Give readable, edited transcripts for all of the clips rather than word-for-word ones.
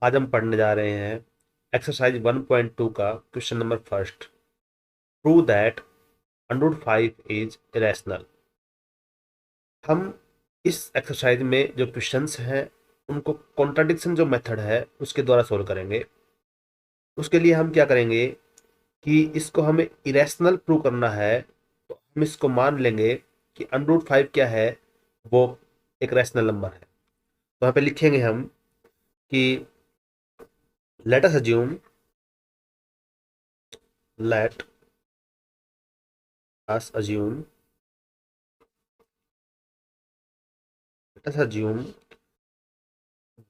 आज हम पढ़ने जा रहे हैं एक्सरसाइज 1.2 का question number first. Prove that under 5 is irrational. हम इस एक्सरसाइज में जो क्वेश्चंस हैं उनको कॉन्ट्राडिक्शन जो मेथड है उसके द्वारा सोल्व करेंगे। उसके लिए हम क्या करेंगे कि इसको हमें इरेशनल प्रूव करना है, तो हम इसको मान लेंगे कि अंडर 5 क्या है, वो एक रैशनल नंबर है। तो यहाँ पे लिखेंगे हम कि let us assume let us assume let us assume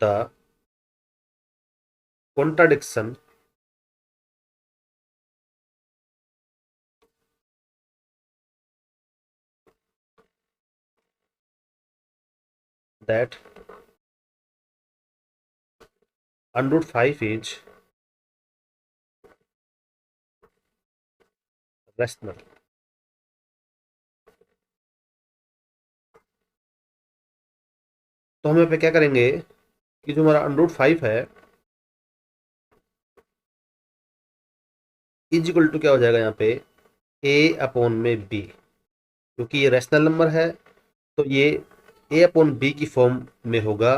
the contradiction that under 5 is rational। तो हम यहाँ पे क्या करेंगे कि जो हमारा अंडर 5 है इज इक्वल टू क्या हो जाएगा यहाँ पे ए अपॉन में बी, क्योंकि ये रैशनल नंबर है तो ये ए अपॉन बी की फॉर्म में होगा,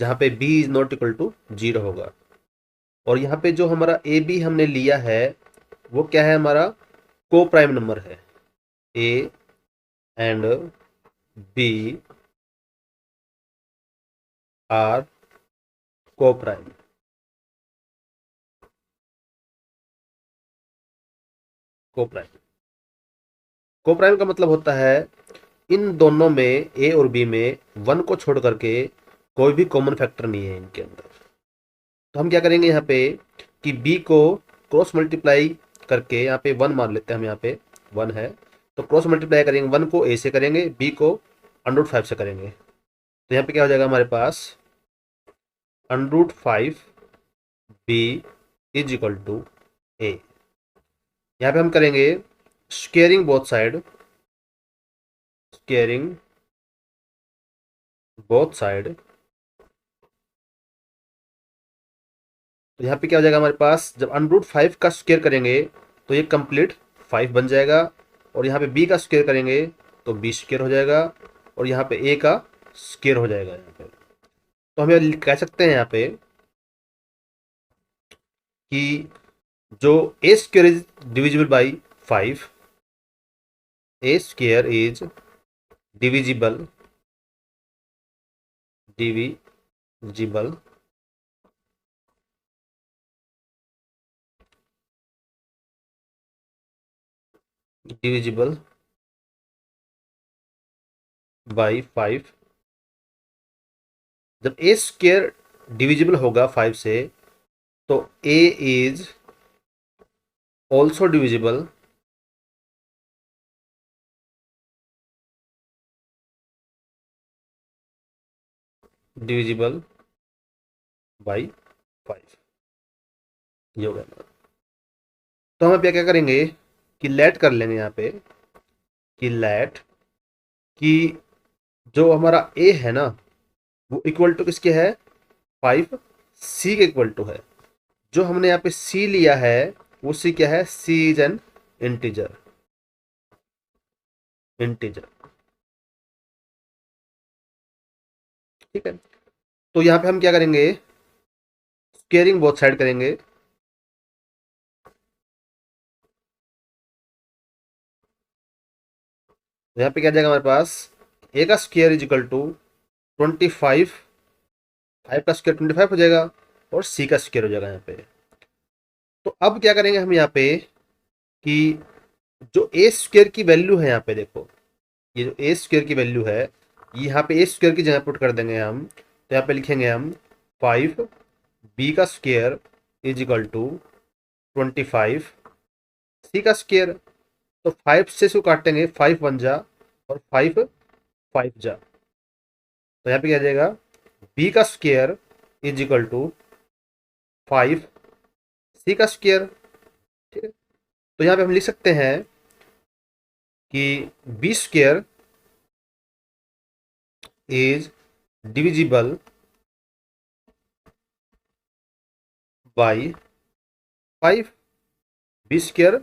जहाँ पे B is not equal to 0 होगा। और यहाँ पे जो हमारा ए बी हमने लिया है वो क्या है, हमारा को प्राइम नंबर है। ए एंड बी आर को प्राइम। को प्राइम को प्राइम का मतलब होता है इन दोनों में ए और बी में वन को छोड़ करके कोई भी कॉमन फैक्टर नहीं है इनके अंदर। तो हम क्या करेंगे यहाँ पे कि बी को क्रॉस मल्टीप्लाई करके यहाँ पे वन मान लेते हैं, हम यहाँ पे वन है तो क्रॉस मल्टीप्लाई करेंगे, वन को ए से करेंगे, बी को अंडर 5 से करेंगे। तो यहाँ पे क्या हो जाएगा हमारे पास under 5 B is equal to A. यहाँ पे हम करेंगे squaring both side, squaring both side. तो यहाँ पे क्या हो जाएगा हमारे पास, जब अंडर 5 का स्क्वायर करेंगे तो ये कंप्लीट 5 बन जाएगा, और यहाँ पे बी का स्क्वायर करेंगे तो बी स्क्वायर हो जाएगा, और यहाँ पे ए का स्क्वायर हो जाएगा यहाँ पे। तो हम ये कह सकते हैं यहाँ पे कि जो A square is divisible by 5, A square is divisible divisible divisible by 5। जब ए स्क्वायर डिविजिबल होगा 5 से तो A is also divisible divisible by 5। ये हो गया। तो हम अब क्या करेंगे कि लेट कर लेंगे यहाँ पे कि लेट कि जो हमारा ए है ना वो इक्वल टू किसके है, 5 सी के इक्वल टू है। जो हमने यहाँ पे सी लिया है वो सी क्या है, सी इज एन इंटीजर। इंटीजर ठीक है। तो यहाँ पे हम क्या करेंगे, स्क्वेयरिंग बोथ साइड करेंगे। तो यहाँ पे क्या जाएगा हमारे पास, ए का स्क्वेयर इज इक्वल टू 25, 5 का स्क्वायर 25 हो जाएगा, और सी का स्क्वायर हो जाएगा यहाँ पे। तो अब क्या करेंगे हम यहाँ पे कि जो ए स्क्वायर की वैल्यू है यहाँ पे देखो, ये जो ए स्क्वायर की वैल्यू है यहाँ पे ए स्क्वायर की जगह पुट कर देंगे हम। तो यहाँ पे लिखेंगे हम 5 बी का स्क्वायर इज इक्वल टू 25 सी का स्क्वायर। तो 5 से इसको काटेंगे, 5 1 जा और 5 5 जा। तो यहाँ पे क्या आ जाएगा, बी का स्क्वायर इज इक्वल टू 5 सी का स्क्वायर। ठीक है। तो यहाँ पे हम लिख सकते हैं कि B square is divisible by 5। B square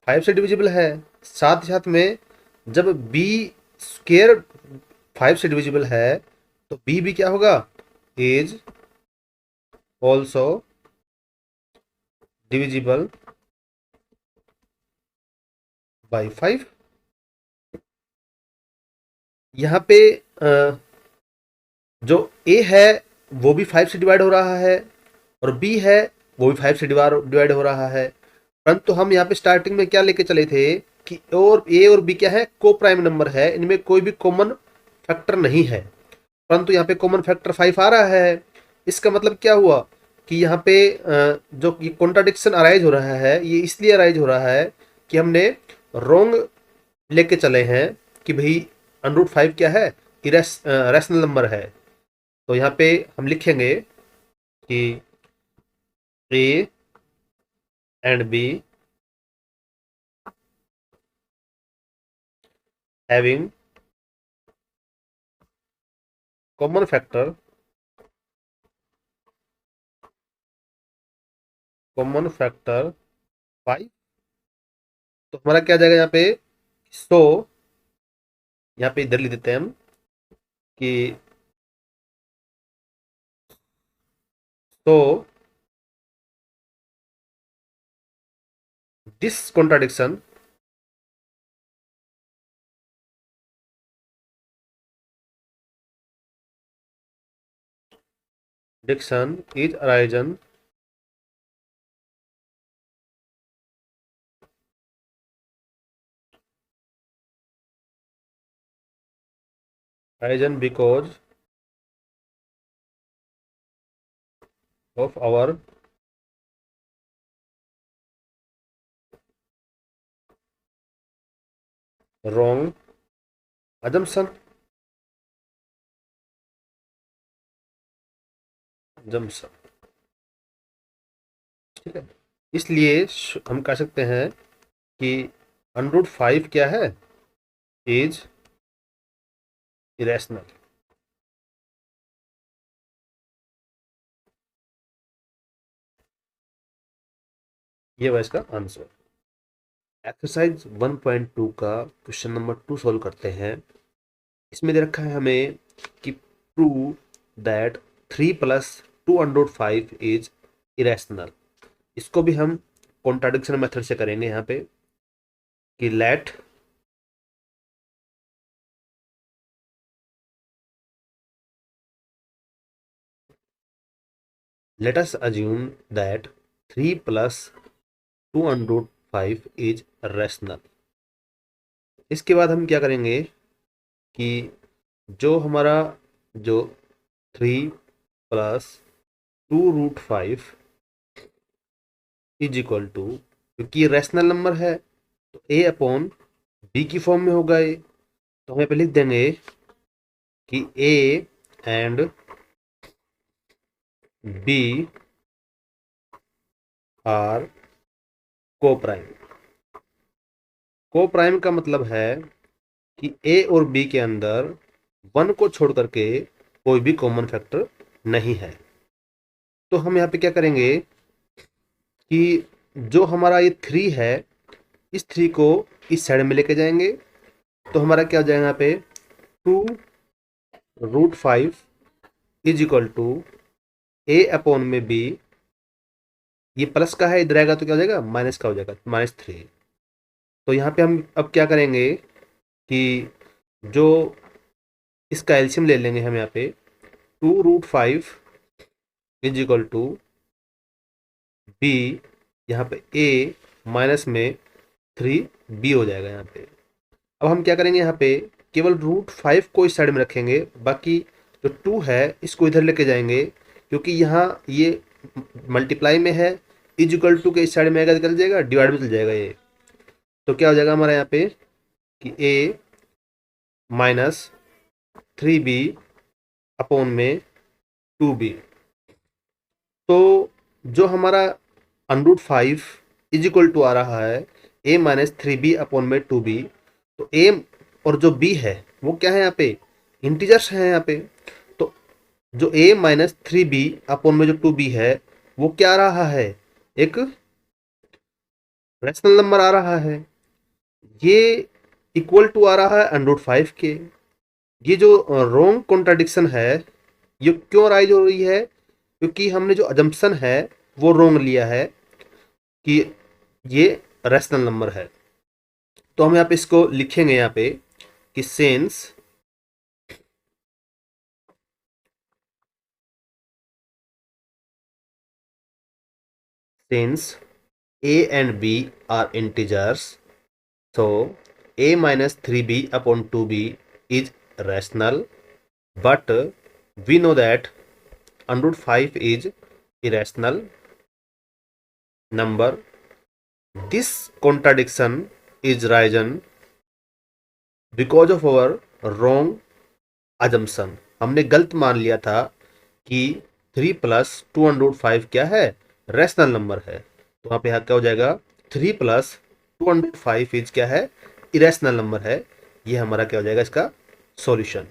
5 से डिविजिबल है, साथ ही साथ में जब बी स्क्वायर 5 से डिविजिबल है तो बी भी क्या होगा, इज ऑल्सो डिविजिबल बाई 5। यहाँ पे जो ए है वो भी 5 से डिवाइड हो रहा है और बी है वो भी 5 से डिवाइड हो रहा है, परंतु हम यहाँ पे स्टार्टिंग में क्या लेके चले थे कि और ए और बी क्या है, को प्राइम नंबर है, इनमें कोई भी कॉमन फैक्टर नहीं है, परंतु यहाँ पे कॉमन फैक्टर 5 आ रहा है। इसका मतलब क्या हुआ कि यहाँ पे जो ये कॉन्ट्राडिक्शन अराइज हो रहा है ये इसलिए अराइज हो रहा है कि हमने रॉन्ग लेके चले हैं कि भाई √5 क्या है, रैशनल नंबर है। तो यहाँ पे हम लिखेंगे कि A and be having common factor 5। तो हमारा क्या जाएगा यहाँ पे, सो यहाँ पे इधर लिख देते हैं हम कि तो this contradiction is arisen because of our wrong assumption। ठीक है, इसलिए हम कह सकते हैं कि √5 क्या है, इज इरेशनल। ये हुआ इसका आंसर। एक्सरसाइज 1.2 का क्वेश्चन नंबर 2 सॉल्व करते हैं। इसमें दे रखा है हमें कि प्रूव दैट 3 + 2√5 इज इरेशनल। इसको भी हम कॉन्ट्राडिक्शन मेथड से करेंगे यहाँ पे कि let us assume that 3 + 2√5 is rational. इसके बाद हम क्या करेंगे कि जो हमारा जो 3 + 2√5 इज इक्वल टू, क्योंकि रैशनल नंबर है तो a/b की फॉर्म में होगा ये, तो हम यहाँ पे लिख देंगे कि a एंड b आर को प्राइम। को प्राइम का मतलब है कि a और b के अंदर 1 को छोड़ करके कोई भी कॉमन फैक्टर नहीं है। तो हम यहाँ पे क्या करेंगे कि जो हमारा ये 3 है इस 3 को इस साइड में लेके जाएंगे, तो हमारा क्या हो जाएगा यहाँ पे 2√5 इज इक्वल टू a/b। ये प्लस का है, इधर आएगा तो क्या हो जाएगा, माइनस का हो जाएगा, -3। तो यहाँ पे हम अब क्या करेंगे कि जो इसका एलसीएम ले लेंगे हम यहाँ पे 2√5 इज इक्वल टू b, यहाँ पे a माइनस में 3b हो जाएगा यहाँ पे। अब हम क्या करेंगे, यहाँ पे केवल √5 को इस साइड में रखेंगे, बाकी जो 2 है इसको इधर लेके जाएंगे, क्योंकि यहाँ ये मल्टीप्लाई में है, इज इक्वल टू के इस साइड में आएगा तो चल जाएगा, डिवाइड में चल जाएगा ये। तो क्या हो जाएगा हमारा यहाँ पे कि a माइनस 3b अपॉन में 2b। तो जो हमारा √5 इज इक्वल टू आ रहा है a माइनस 3b अपॉन में 2b। तो a और जो b है वो क्या है, यहाँ पे इंटीजर्स हैं यहाँ पे। तो जो a माइनस 3b अपॉन में जो 2b है वो क्या आ रहा है, एक रैशनल नंबर आ रहा है। ये इक्वल टू आ रहा है √5 के। ये जो रॉन्ग कॉन्ट्राडिक्शन है ये क्यों राइज हो रही है, क्योंकि हमने जो अजम्पशन है वो रॉन्ग लिया है कि ये रैशनल नंबर है। तो हम यहाँ पे इसको लिखेंगे यहाँ पे कि sense a and b are integers, so a minus 3b upon 2b is rational, but we know that √5 is irrational number. This contradiction is risen because of our wrong assumption. हमने गलत मान लिया था कि 3 + 2√5 क्या है, रैशनल नंबर है। तो वहाँ पे यहाँ क्या हो जाएगा, 3 + 2√5 इज क्या है, इरेशनल नंबर है। ये हमारा क्या हो जाएगा इसका सॉल्यूशन।